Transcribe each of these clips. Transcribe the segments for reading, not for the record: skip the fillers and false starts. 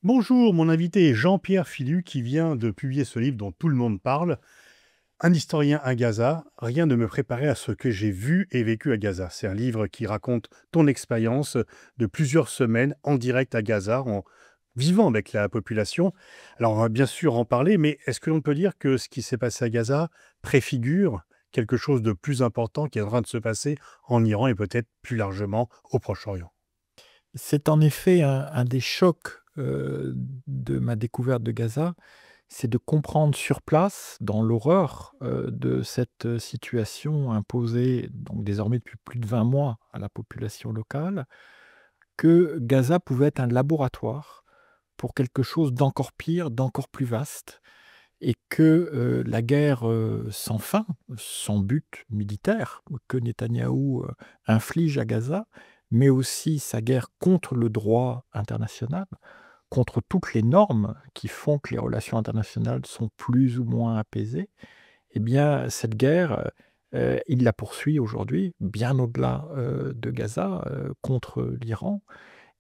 Bonjour, mon invité est Jean-Pierre Filu qui vient de publier ce livre dont tout le monde parle, Un historien à Gaza, rien ne me préparait à ce que j'ai vu et vécu à Gaza. C'est un livre qui raconte ton expérience de plusieurs semaines en direct à Gaza, en vivant avec la population. Alors on va bien sûr en parler, mais est-ce que l'on peut dire que ce qui s'est passé à Gaza préfigure quelque chose de plus important qui est en train de se passer en Iran et peut-être plus largement au Proche-Orient? C'est en effet un des chocs, de ma découverte de Gaza, c'est de comprendre sur place, dans l'horreur, de cette, situation imposée donc désormais depuis plus de 20 mois à la population locale, que Gaza pouvait être un laboratoire pour quelque chose d'encore pire, d'encore plus vaste et que, la guerre, sans fin, sans but militaire que Netanyahou, inflige à Gaza, mais aussi sa guerre contre le droit international, contre toutes les normes qui font que les relations internationales sont plus ou moins apaisées, eh bien, cette guerre, il la poursuit aujourd'hui, bien au-delà, de Gaza, contre l'Iran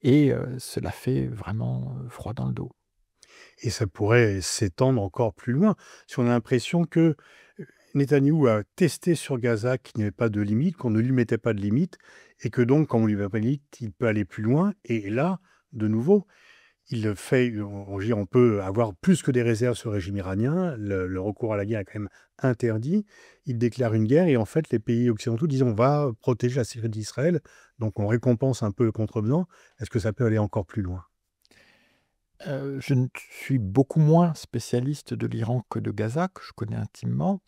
et cela fait vraiment, froid dans le dos. Et ça pourrait s'étendre encore plus loin. Si on a l'impression que Netanyahou a testé sur Gaza qu'il n'y avait pas de limite, qu'on ne lui mettait pas de limite, et que donc, quand on lui met pas de limite, il peut aller plus loin. Et là, de nouveau, il le fait. On peut avoir plus que des réserves sur le régime iranien. Le recours à la guerre est quand même interdit. Il déclare une guerre et en fait, les pays occidentaux disent on va protéger la sécurité d'Israël. Donc, on récompense un peu le contrevenant. Est-ce que ça peut aller encore plus loin? Je ne suis beaucoup moins spécialiste de l'Iran que de Gaza, que je connais intimement,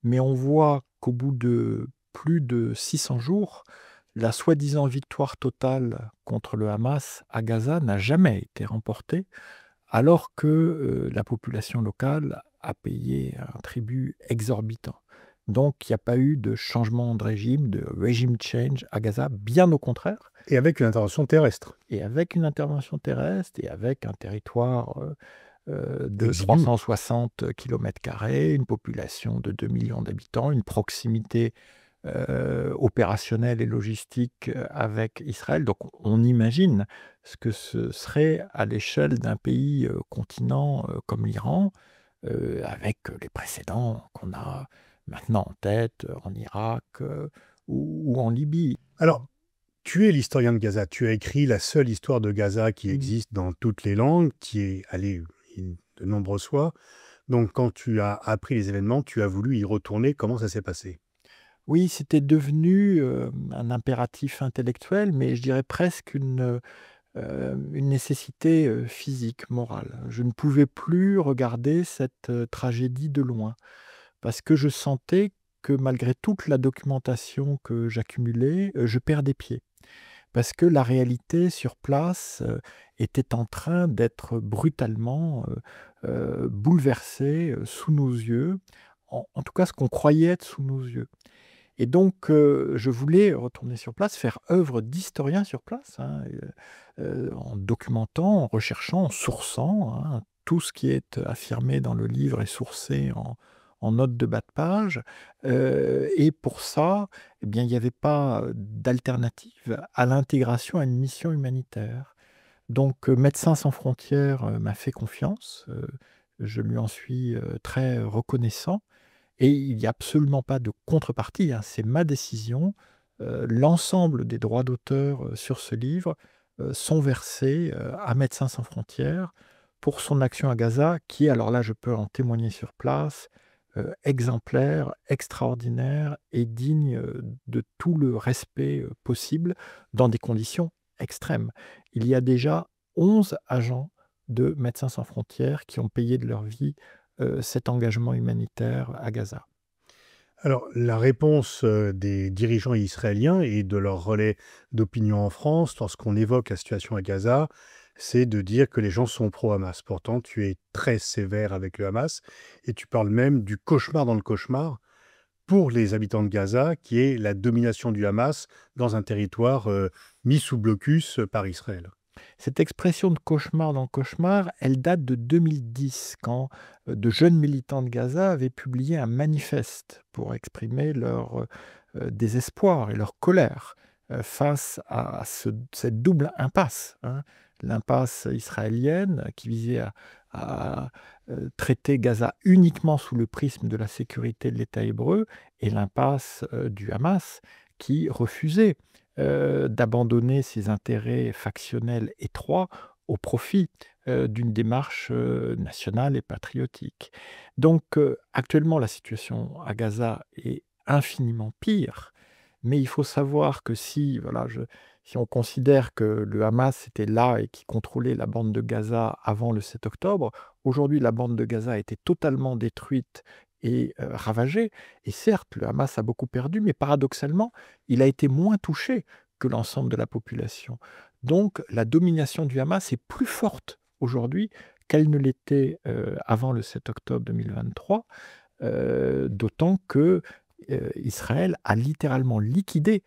mais on voit qu'au bout de plus de 600 jours, la soi-disant victoire totale contre le Hamas à Gaza n'a jamais été remportée, alors que, la population locale a payé un tribut exorbitant. Donc il n'y a pas eu de changement de régime, de regime change à Gaza, bien au contraire. Et avec une intervention terrestre. Et avec une intervention terrestre et avec un territoire, de Exigu. 360 kilomètres carrés, une population de 2 millions d'habitants, une proximité, opérationnelle et logistique, avec Israël. Donc on imagine ce que ce serait à l'échelle d'un pays, continent, comme l'Iran, avec les précédents qu'on a maintenant en tête, en Irak, ou en Libye. Alors, tu es l'historien de Gaza. Tu as écrit la seule histoire de Gaza qui Mmh. existe dans toutes les langues, qui est allée de nombreuses fois. Donc, quand tu as appris les événements, tu as voulu y retourner. Comment ça s'est passé? Oui, c'était devenu, un impératif intellectuel, mais je dirais presque une nécessité, physique, morale. Je ne pouvais plus regarder cette, tragédie de loin, parce que je sentais que malgré toute la documentation que j'accumulais, je perdais pied. Parce que la réalité sur place, était en train d'être brutalement, bouleversée, sous nos yeux, en tout cas ce qu'on croyait être sous nos yeux. Et donc, je voulais retourner sur place, faire œuvre d'historien sur place, hein, en documentant, en recherchant, en sourçant, hein. Tout ce qui est affirmé dans le livre est sourcé en notes de bas de page, et pour ça, eh bien, il n'y avait pas d'alternative à l'intégration à une mission humanitaire. Donc, Médecins sans frontières, m'a fait confiance, je lui en suis, très reconnaissant et il n'y a absolument pas de contrepartie, hein, c'est ma décision. L'ensemble des droits d'auteur, sur ce livre, sont versés, à Médecins sans frontières pour son action à Gaza qui, alors là, je peux en témoigner sur place, exemplaire, extraordinaire et digne, de tout le respect, possible dans des conditions extrêmes. Il y a déjà 11 agents de Médecins sans frontières qui ont payé de leur vie cet engagement humanitaire à Gaza. Alors, la réponse des dirigeants israéliens et de leurs relais d'opinion en France, lorsqu'on évoque la situation à Gaza, c'est de dire que les gens sont pro-Hamas. Pourtant, tu es très sévère avec le Hamas et tu parles même du cauchemar dans le cauchemar pour les habitants de Gaza, qui est la domination du Hamas dans un territoire mis sous blocus par Israël. Cette expression de cauchemar dans le cauchemar, elle date de 2010 quand, de jeunes militants de Gaza avaient publié un manifeste pour exprimer leur, désespoir et leur colère, face à cette double impasse, hein. l'impasse israélienne qui visait à traiter Gaza uniquement sous le prisme de la sécurité de l'État hébreu, et l'impasse du Hamas qui refusait d'abandonner ses intérêts factionnels étroits au profit d'une démarche nationale et patriotique. Donc actuellement, la situation à Gaza est infiniment pire, mais il faut savoir que si on considère que le Hamas était là et qui contrôlait la bande de Gaza avant le 7 octobre, aujourd'hui la bande de Gaza a été totalement détruite et ravagée. Et certes, le Hamas a beaucoup perdu, mais paradoxalement, il a été moins touché que l'ensemble de la population. Donc la domination du Hamas est plus forte aujourd'hui qu'elle ne l'était avant le 7 octobre 2023, d'autant que Israël a littéralement liquidé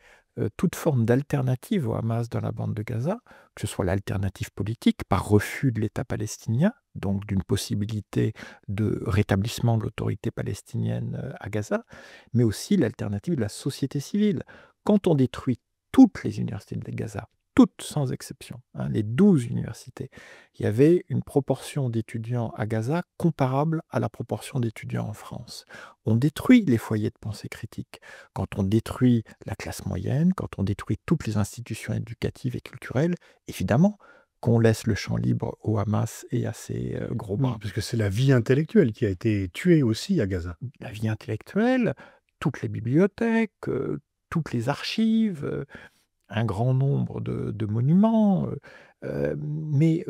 toute forme d'alternative au Hamas dans la bande de Gaza, que ce soit l'alternative politique par refus de l'État palestinien, donc d'une possibilité de rétablissement de l'autorité palestinienne à Gaza, mais aussi l'alternative de la société civile. Quand on détruit toutes les universités de Gaza, toutes sans exception, hein, les 12 universités, il y avait une proportion d'étudiants à Gaza comparable à la proportion d'étudiants en France. On détruit les foyers de pensée critique. Quand on détruit la classe moyenne, quand on détruit toutes les institutions éducatives et culturelles, évidemment qu'on laisse le champ libre au Hamas et à ses gros Oui, bras. parce que c'est la vie intellectuelle qui a été tuée aussi à Gaza. La vie intellectuelle, toutes les bibliothèques, toutes les archives, un grand nombre de monuments, mais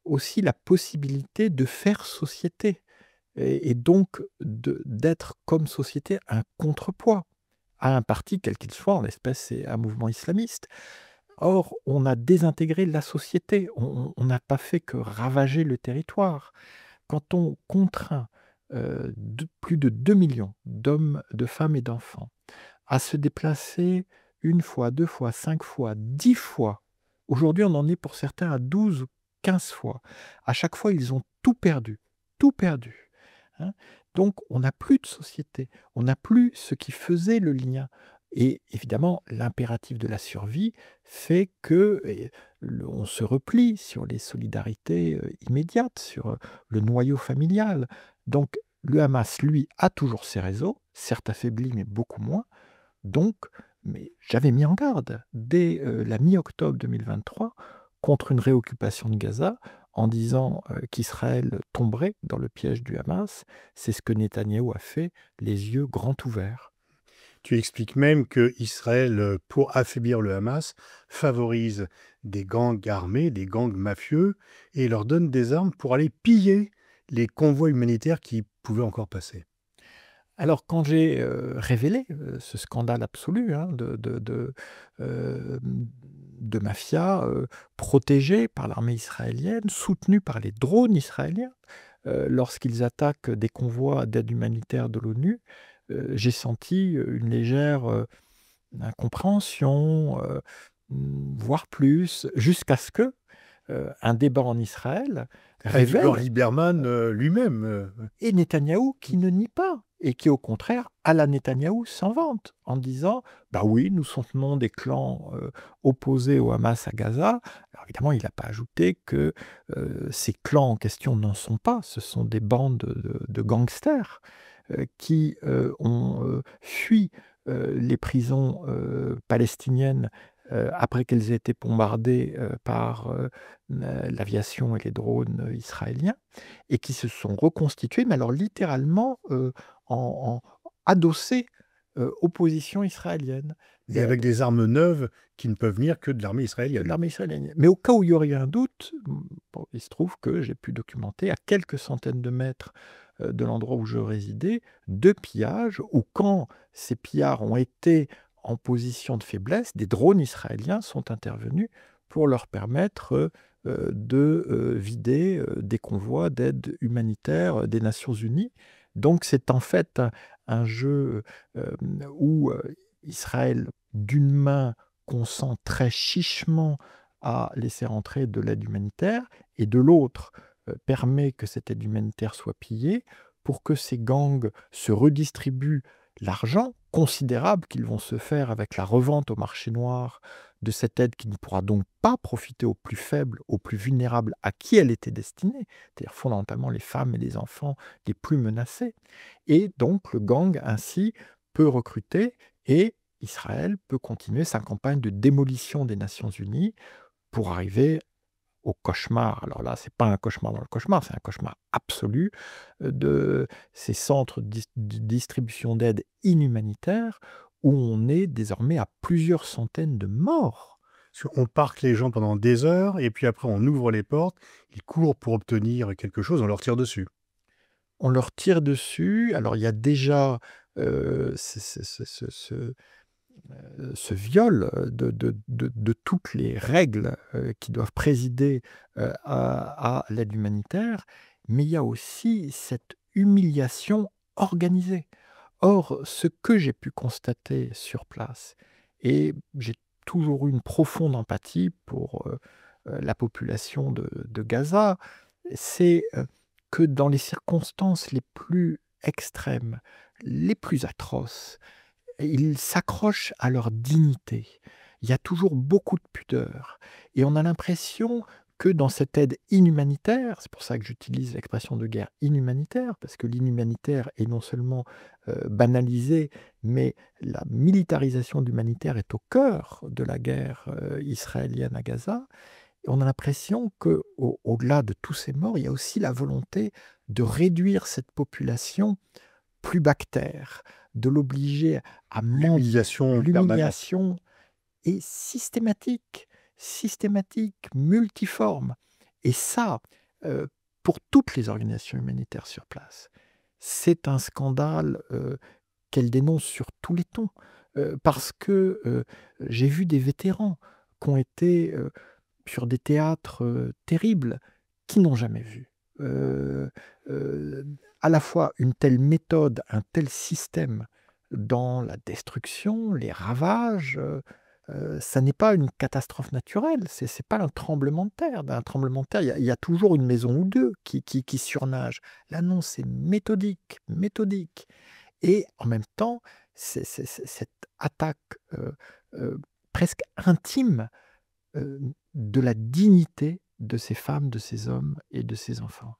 aussi la possibilité de faire société et donc d'être comme société un contrepoids à un parti quel qu'il soit, en l'espèce c'est un mouvement islamiste. Or, on a désintégré la société, on n'a pas fait que ravager le territoire. Quand on contraint plus de 2 millions d'hommes, de femmes et d'enfants à se déplacer une fois, 2 fois, 5 fois, 10 fois. Aujourd'hui, on en est pour certains à 12 ou 15 fois. À chaque fois, ils ont tout perdu, hein. Donc on n'a plus de société, on n'a plus ce qui faisait le lien et évidemment, l'impératif de la survie fait que on se replie sur les solidarités immédiates, sur le noyau familial. Donc le Hamas, lui, a toujours ses réseaux, certes affaiblis, mais beaucoup moins. Donc, mais j'avais mis en garde dès la mi-octobre 2023 contre une réoccupation de Gaza en disant qu'Israël tomberait dans le piège du Hamas. C'est ce que Netanyahou a fait, les yeux grands ouverts. Tu expliques même que Israël, pour affaiblir le Hamas, favorise des gangs armés, des gangs mafieux, et leur donne des armes pour aller piller les convois humanitaires qui pouvaient encore passer. Alors quand j'ai révélé ce scandale absolu hein, de mafia protégée par l'armée israélienne, soutenue par les drones israéliens, lorsqu'ils attaquent des convois d'aide humanitaire de l'ONU, j'ai senti une légère incompréhension, voire plus, jusqu'à ce que un débat en Israël Avigdor révèle Lieberman lui-même. et Netanyahou qui ne nie pas et qui au contraire, à la Netanyahou, s'en vante en disant: «Bah oui, nous soutenons des clans opposés au Hamas à Gaza». Alors évidemment, il n'a pas ajouté que ces clans en question n'en sont pas, ce sont des bandes de gangsters qui ont fui les prisons palestiniennes après qu'elles aient été bombardées par l'aviation et les drones israéliens et qui se sont reconstitués, mais alors littéralement en adossés aux positions israéliennes. Et avec des armes neuves qui ne peuvent venir que de l'armée De israélienne. l'armée israélienne. Mais au cas où il y aurait eu un doute, bon, il se trouve que j'ai pu documenter à quelques centaines de mètres de l'endroit où je résidais, 2 pillages où quand ces pillards ont été en position de faiblesse, des drones israéliens sont intervenus pour leur permettre de vider des convois d'aide humanitaire des Nations Unies. Donc c'est en fait un jeu où Israël, d'une main, consent très chichement à laisser entrer de l'aide humanitaire et de l'autre permet que cette aide humanitaire soit pillée pour que ces gangs se redistribuent l'argent considérable qu'ils vont se faire avec la revente au marché noir de cette aide qui ne pourra donc pas profiter aux plus faibles, aux plus vulnérables à qui elle était destinée, c'est-à-dire fondamentalement les femmes et les enfants les plus menacés. Et donc le gang ainsi peut recruter et Israël peut continuer sa campagne de démolition des Nations Unies pour arriver au cauchemar. Alors là, c'est pas un cauchemar dans le cauchemar, c'est un cauchemar absolu, de ces centres de distribution d'aide inhumanitaire où on est désormais à plusieurs centaines de morts. On parque les gens pendant des heures et puis après on ouvre les portes, ils courent pour obtenir quelque chose, on leur tire dessus. On leur tire dessus. Alors il y a déjà, ce viol, de toutes les règles, qui doivent présider, à l'aide humanitaire, mais il y a aussi cette humiliation organisée. Or, ce que j'ai pu constater sur place, et j'ai toujours eu une profonde empathie pour, la population de Gaza, c'est, que dans les circonstances les plus extrêmes, les plus atroces, ils s'accrochent à leur dignité. Il y a toujours beaucoup de pudeur et on a l'impression que dans cette aide inhumanitaire, c'est pour ça que j'utilise l'expression de guerre inhumanitaire, parce que l'inhumanitaire est non seulement, banalisé, mais la militarisation de l'humanitaire est au cœur de la guerre, israélienne à Gaza. Et on a l'impression qu'au-delà de tous ces morts, il y a aussi la volonté de réduire cette population plus bactère, de l'obliger à mentir. L'humiliation permanente. L'humiliation est systématique, multiforme et ça, heu, pour toutes les organisations humanitaires sur place, c'est un scandale, qu'elles dénoncent sur tous les tons, parce que, j'ai vu des vétérans qui ont été, sur des théâtres, terribles, qui n'ont jamais vu, heu heu, à la fois une telle méthode, un tel système dans la destruction, les ravages, ça n'est pas une catastrophe naturelle, c'est pas un tremblement de terre. D'un tremblement de terre, il y a toujours une maison ou 2 qui surnage. Là non, c'est méthodique, méthodique et en même temps, c'est cette attaque, heu, presque intime, de la dignité de ces femmes, de ces hommes et de ces enfants.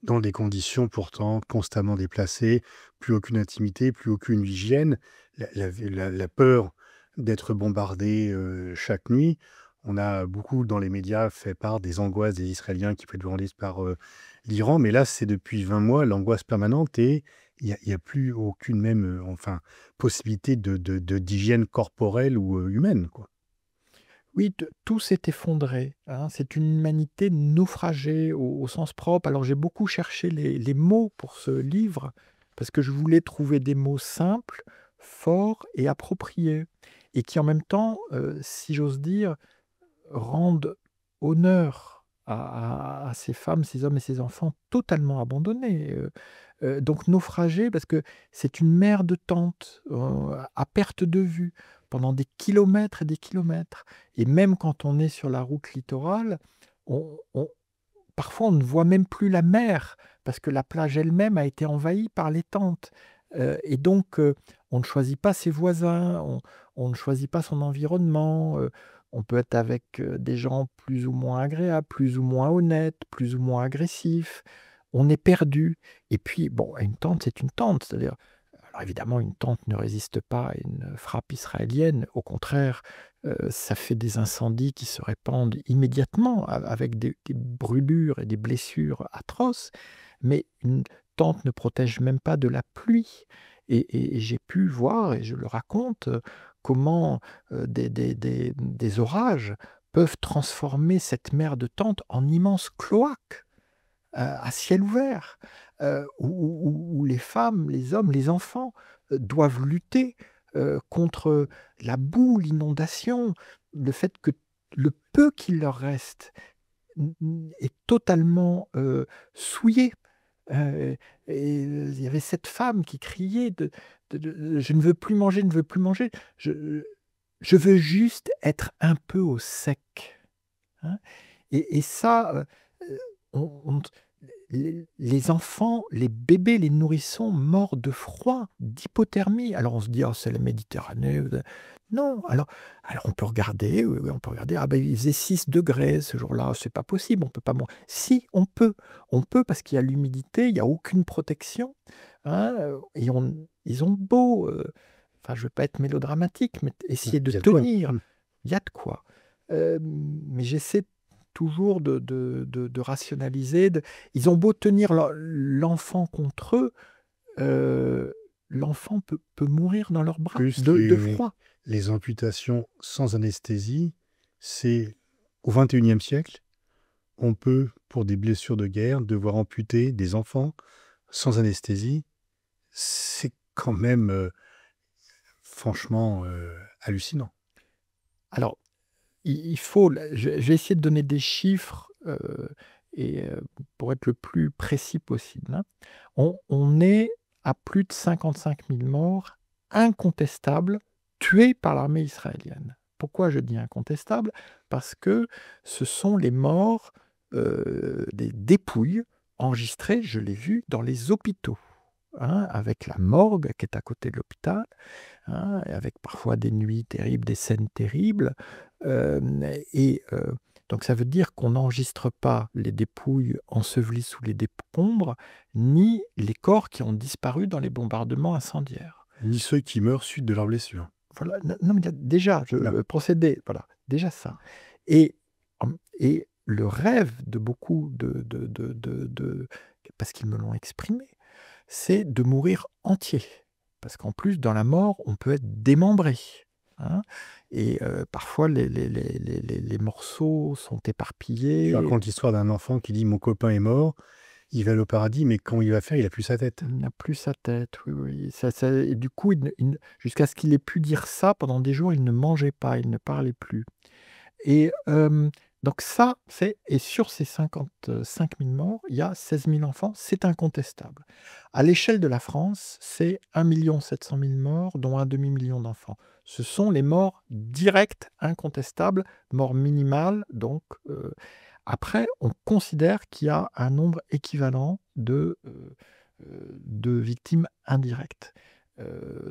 Dans des conditions pourtant constamment déplacées, plus aucune intimité, plus aucune hygiène, la peur d'être bombardé, chaque nuit. On a beaucoup dans les médias fait part des angoisses des Israéliens qui peuvent être bombardés par, l'Iran, mais là, c'est depuis 20 mois l'angoisse permanente et il y a plus aucune même, enfin, possibilité d'hygiène corporelle ou, humaine, quoi. Oui, tout s'est effondré, hein. C'est une humanité naufragée au sens propre. Alors j'ai beaucoup cherché les mots pour ce livre, parce que je voulais trouver des mots simples, forts et appropriés et qui en même temps, si j'ose dire, rendent honneur à ces femmes, ces hommes et ces enfants totalement abandonnés, donc naufragés parce que c'est une mer de tentes, à perte de vue pendant des kilomètres et des kilomètres et même quand on est sur la route littorale, on parfois on ne voit même plus la mer parce que la plage elle-même a été envahie par les tentes, et donc on ne choisit pas ses voisins, on ne choisit pas son environnement, on peut être avec, des gens plus ou moins agréables, plus ou moins honnêtes, plus ou moins agressifs. On est perdu et puis bon, une tente, c'est une tente, c'est-à-dire alors évidemment une tente ne résiste pas à une frappe israélienne, au contraire, ça fait des incendies qui se répandent immédiatement avec des brûlures et des blessures atroces, mais une tente ne protège même pas de la pluie et j'ai pu voir et je le raconte, comment, des orages peuvent transformer cette mer de tente en immense cloaque, à ciel ouvert, où les femmes, les hommes, les enfants, doivent lutter, contre la boue, l'inondation, le fait que le peu qu'il leur reste est totalement, souillé. Heu et il y avait cette femme qui criait de: «Je ne veux plus manger, je ne veux plus manger, je veux juste être un peu au sec», hein et ça, on les enfants, les bébés, les nourrissons morts de froid, d'hypothermie. Alors on se dit: «Oh, c'est la Méditerranée». Non, alors on peut regarder, oui, oui, on peut regarder, ah ben il faisait 6 degrés ce jour-là, c'est pas possible, on peut pas si, on peut parce qu'il y a l'humidité, il y a aucune protection, hein, et ils ont beau, enfin je veux pas être mélodramatique, mais essayer de Il y a de quoi. tenir, il y a de quoi. Mais j'essaie toujours de rationaliser, ils ont beau tenir l'enfant contre eux, heu, l'enfant peut mourir dans leurs bras Plus de froid. les amputations sans anesthésie, c'est au XXIe siècle, on peut, pour des blessures de guerre, devoir amputer des enfants sans anesthésie. C'est quand même, franchement, hallucinant. Alors, il faut je vais essayer de donner des chiffres, pour être le plus précis possible, hein. On est à plus de 55 000 morts incontestables, tués par l'armée israélienne. Pourquoi je dis incontestables? Parce que ce sont les morts, des dépouilles enregistrées, je l'ai vu, dans les hôpitaux, hein, avec la morgue qui est à côté de l'hôpital, hein, et avec parfois des nuits terribles, des scènes terribles. Et donc ça veut dire qu'on n'enregistre pas les dépouilles ensevelies sous les décombres, ni les corps qui ont disparu dans les bombardements incendiaires. Ni ceux qui meurent suite de leurs blessures. Voilà, non, mais il y a déjà, Là, procédé, voilà, déjà ça. Et et le rêve de beaucoup parce qu'ils me l'ont exprimé, c'est de mourir entier. Parce qu'en plus, dans la mort, on peut être démembré, hein, et parfois les morceaux sont tu éparpillés, racontes l'histoire d'un enfant qui dit: «Mon copain est mort, il va aller au paradis, mais comment il va faire? Il a plus sa tête». il n'a plus sa tête, oui, oui, ça et du coup, jusqu'à ce qu'il ait pu dire ça, pendant des jours, il ne mangeait pas, il ne parlait plus. Et donc ça, et sur ces 55 000 morts, il y a 16 000 enfants, c'est incontestable. À l'échelle de la France, c'est 1 700 000 morts, dont un demi-million d'enfants. Ce sont les morts directes, incontestables, morts minimales, donc après on considère qu'il y a un nombre équivalent de victimes indirectes.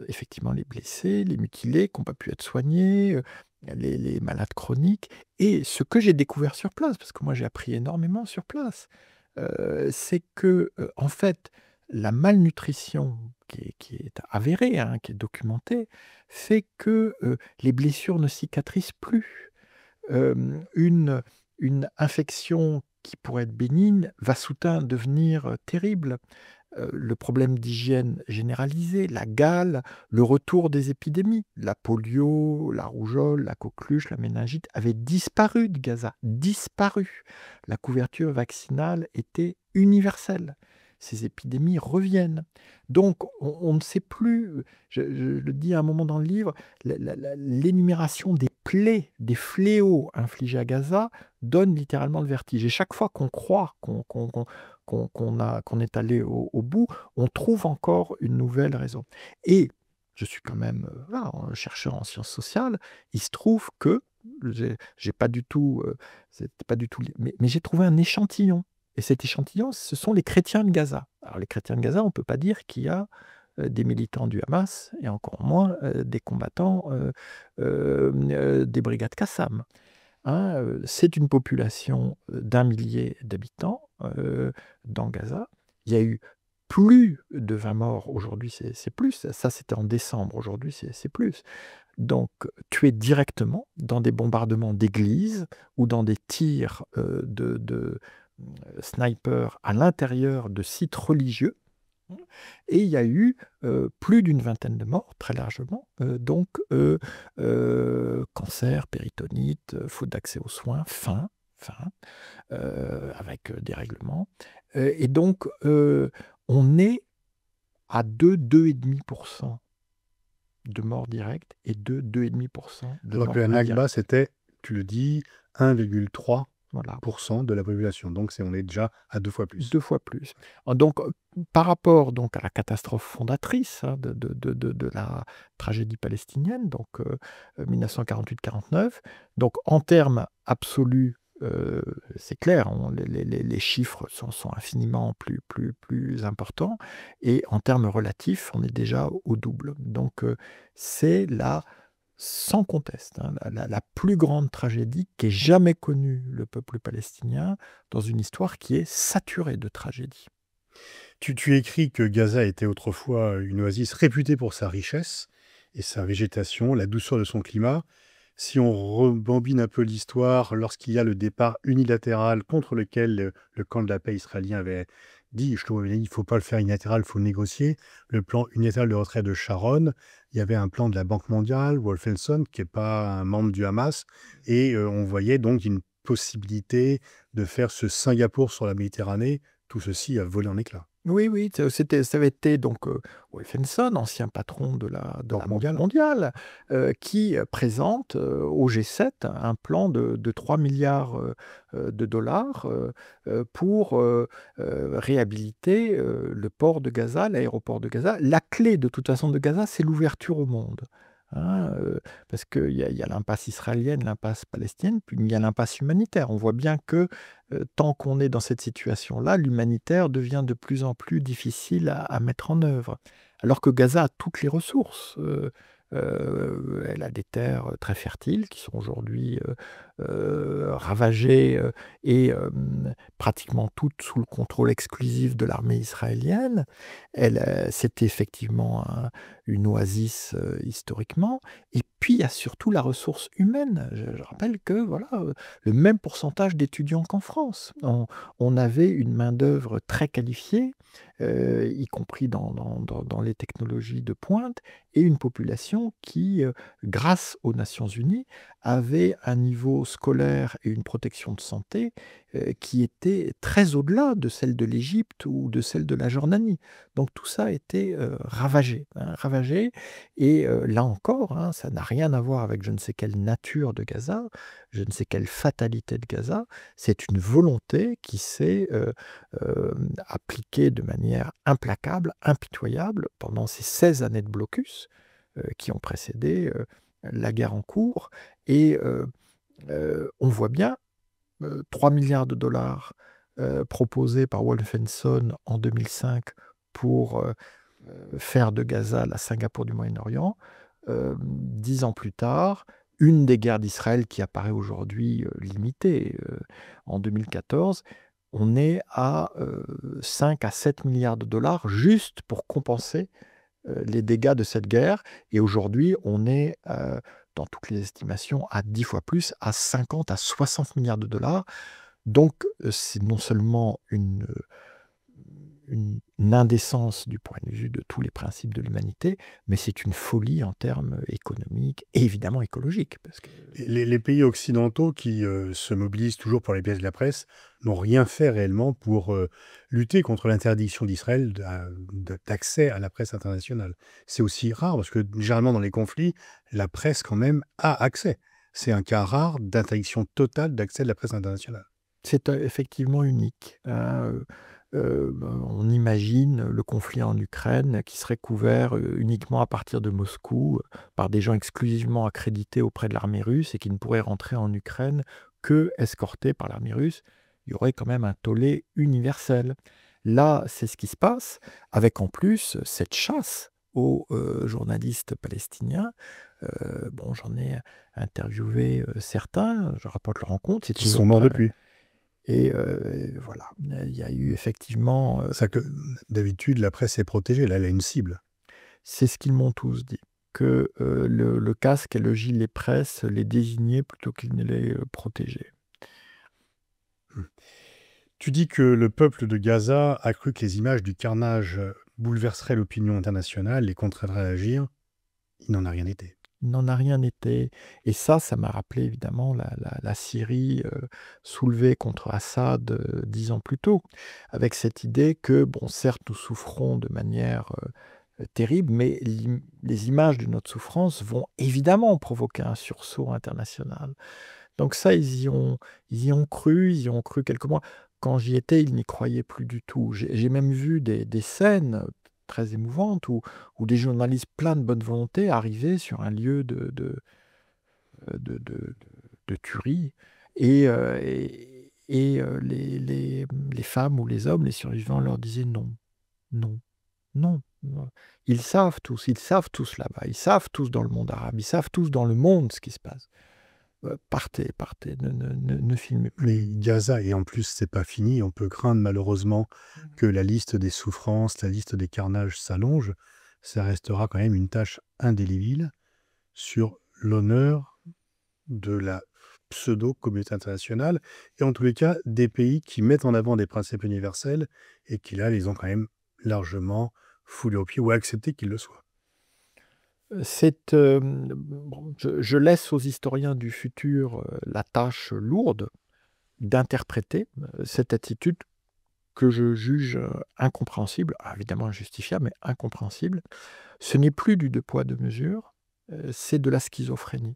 Effectivement les blessés, les mutilés qui ont pas pu être soignés, les malades chroniques, et ce que j'ai découvert sur place, parce que moi j'ai appris énormément sur place, c'est que, en fait, la malnutrition qui est avérée, hein, qui est documentée, fait que, les blessures ne cicatrisent plus. Une infection qui pourrait être bénigne va soudain devenir, terrible. Le problème d'hygiène généralisée, la gale, le retour des épidémies. La polio, la rougeole, la coqueluche, la méningite avaient disparu de Gaza, disparu. La couverture vaccinale était universelle. Ces épidémies reviennent. Donc on ne sait plus, je le dis à un moment dans le livre, l'énumération des plaies, des fléaux infligés à Gaza donne littéralement le vertige. Et chaque fois qu'on croit qu'on est allé au bout, on trouve encore une nouvelle raison. Et je suis quand même, voilà, un chercheur en sciences sociales, il se trouve que j'ai pas du tout, c'était pas du tout li mais j'ai trouvé un échantillon, et cet échantillon, ce sont les chrétiens de Gaza. Alors les chrétiens de Gaza, on peut pas dire qu'il y a, des militants du Hamas, et encore moins, des combattants, des brigades Qassam. Hein, c'est une population, d'1 millier d'habitants, dans Gaza. Il y a eu plus de 20 morts, aujourd'hui c'est plus. Ça c'était en décembre, aujourd'hui c'est plus. Donc tués directement dans des bombardements d'églises ou dans des tirs, snipers à l'intérieur de sites religieux. Et il y a eu, plus d'une vingtaine de morts, très largement, donc cancer, péritonite, faute d'accès aux soins, faim, avec, dérèglement, et donc on est à 2-2,5 % de morts directes et 2-2,5 % de Alors que morts la Nakba, indirectes. c'était, tu le dis, 1,3 Voilà. de la population. Donc on est déjà à 2 fois plus. 2 fois plus. Donc, par rapport donc à la catastrophe fondatrice, hein, de la tragédie palestinienne, donc 1948-49, donc en termes absolus, c'est clair, les chiffres sont infiniment plus importants et en termes relatifs, on est déjà au double. Donc, c'est là, sans conteste, hein, la plus grande tragédie qu'ait jamais connue le peuple palestinien dans une histoire qui est saturée de tragédies. Tu écris que Gaza était autrefois une oasis réputée pour sa richesse et sa végétation, la douceur de son climat. Si on rebobine un peu l'histoire, lorsqu'il y a le départ unilatéral contre lequel le camp de la paix israélien avait dit, Shlomo avait dit, il ne faut pas le faire unilatéral, il faut négocier, le plan unilatéral de retrait de Sharon, il y avait un plan de la Banque mondiale, Wolfenson, qui n'est pas un membre du Hamas, et on voyait donc une possibilité de faire ce Singapour sur la Méditerranée, tout ceci a volé en éclats. Oui, oui, ça avait été donc, Wolfenson, ancien patron de la Banque Banque mondiale. mondiale, qui, présente, au G7 un plan de 3 000 000 de dollars, pour, réhabiliter, le port de Gaza, l'aéroport de Gaza. La clé de toute façon de Gaza, c'est l'ouverture au monde, hein, parce qu'il y a l'impasse israélienne, l'impasse palestinienne, puis il y a l'impasse humanitaire. On voit bien que tant qu'on est dans cette situation-là, l'humanitaire devient de plus en plus difficile à mettre en œuvre. Alors que Gaza a toutes les ressources. Elle a des terres très fertiles qui sont aujourd'hui ravagées et pratiquement toutes sous le contrôle exclusif de l'armée israélienne. C'est effectivement une oasis historiquement. Et puis il y a surtout la ressource humaine. Je rappelle que voilà, le même pourcentage d'étudiants qu'en France. On avait une main-d'œuvre très qualifiée, y compris dans les technologies de pointe, et une population qui, grâce aux Nations Unies, avait un niveau scolaire et une protection de santé qui était très au-delà de celle de l'Égypte ou de celle de la Jordanie. Donc tout ça a été ravagé, hein, ravagé. Et là encore, hein, ça n'a rien à voir avec je ne sais quelle nature de Gaza, je ne sais quelle fatalité de Gaza. C'est une volonté qui s'est appliquée de manière implacable, impitoyable, pendant ces 16 années de blocus qui ont précédé la guerre en cours. Et on voit bien 3 milliards de dollars proposés par Wolfenson en 2005 pour faire de Gaza la Singapour du Moyen-Orient. 10 ans plus tard, une des guerres d'Israël qui apparaît aujourd'hui limitée, en 2014, on est à 5 à 7 milliards de dollars juste pour compenser les dégâts de cette guerre. Et aujourd'hui, on est, dans toutes les estimations, à 10 fois plus, à 50 à 60 milliards de dollars. Donc, c'est non seulement une indécence du point de vue de tous les principes de l'humanité, mais c'est une folie en termes économiques et évidemment écologiques. Parce que... Les pays occidentaux qui se mobilisent toujours pour les pièces de la presse n'ont rien fait réellement pour lutter contre l'interdiction d'Israël d'accès à la presse internationale. C'est aussi rare parce que généralement dans les conflits, la presse quand même a accès. C'est un cas rare d'interdiction totale d'accès de la presse internationale. C'est effectivement unique, hein, on imagine le conflit en Ukraine qui serait couvert, uniquement à partir de Moscou, par des gens exclusivement accrédités auprès de l'armée russe et qui ne pourraient rentrer en Ukraine qu'escortés par l'armée russe. Il y aurait quand même un tollé universel. Là, c'est ce qui se passe, avec en plus cette chasse aux journalistes palestiniens. Bon, j'en ai interviewé certains, je rapporte leur rencontre. C'est Qui toujours sont morts très... depuis. Et voilà, il y a eu effectivement... Ça que d'habitude, la presse est protégée. Là, elle a une cible. c'est ce qu'ils m'ont tous dit, que le casque et le gilet presse les désignaient plutôt qu'ils ne les protégeaient. Tu dis que le peuple de Gaza a cru que les images du carnage bouleverseraient l'opinion internationale, les contraindrait à agir. Il n'en a rien été. Il n'en a rien été. Et ça m'a rappelé évidemment la Syrie soulevée contre Assad 10 ans plus tôt, avec cette idée que, bon, certes, nous souffrons de manière terrible, mais les images de notre souffrance vont évidemment provoquer un sursaut international. Donc ça, ils y ont cru quelques mois. Quand j'y étais, ils n'y croyaient plus du tout. J'ai même vu des scènes très émouvantes où des journalistes pleins de bonne volonté arrivaient sur un lieu de tuerie Les femmes ou les hommes, les survivants leur disaient: «Non, non, non, non». Ils savent tous là-bas, ils savent tous dans le monde arabe, ils savent tous dans le monde ce qui se passe. Partez, partez, ne filmez plus. Mais Gaza, et en plus, c'est pas fini. On peut craindre malheureusement que la liste des souffrances, la liste des carnages s'allonge. Ça restera quand même une tâche indélébile sur l'honneur de la pseudo-communauté internationale et en tous les cas des pays qui mettent en avant des principes universels et qui là les ont quand même largement foulés aux pieds ou accepté qu'ils le soient. Bon, je laisse aux historiens du futur, la tâche lourde d'interpréter, cette attitude que je juge, incompréhensible, évidemment injustifiable, mais incompréhensible. Ce n'est plus du deux poids, deux mesures, c'est de la schizophrénie.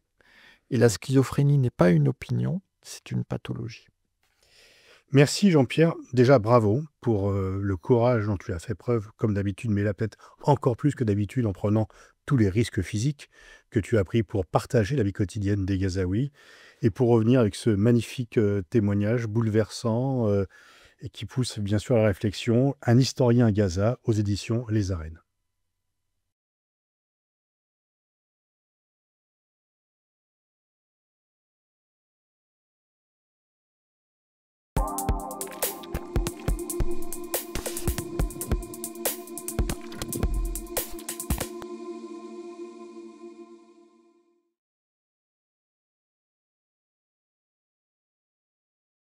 Et la schizophrénie n'est pas une opinion, c'est une pathologie. Merci Jean-Pierre, déjà bravo pour le courage dont tu as fait preuve comme d'habitude, mais là peut-être encore plus que d'habitude en prenant tous les risques physiques que tu as pris pour partager la vie quotidienne des Gazaouis et pour revenir avec ce magnifique témoignage bouleversant et qui pousse bien sûr à la réflexion, un historien à Gaza aux éditions Les Arènes.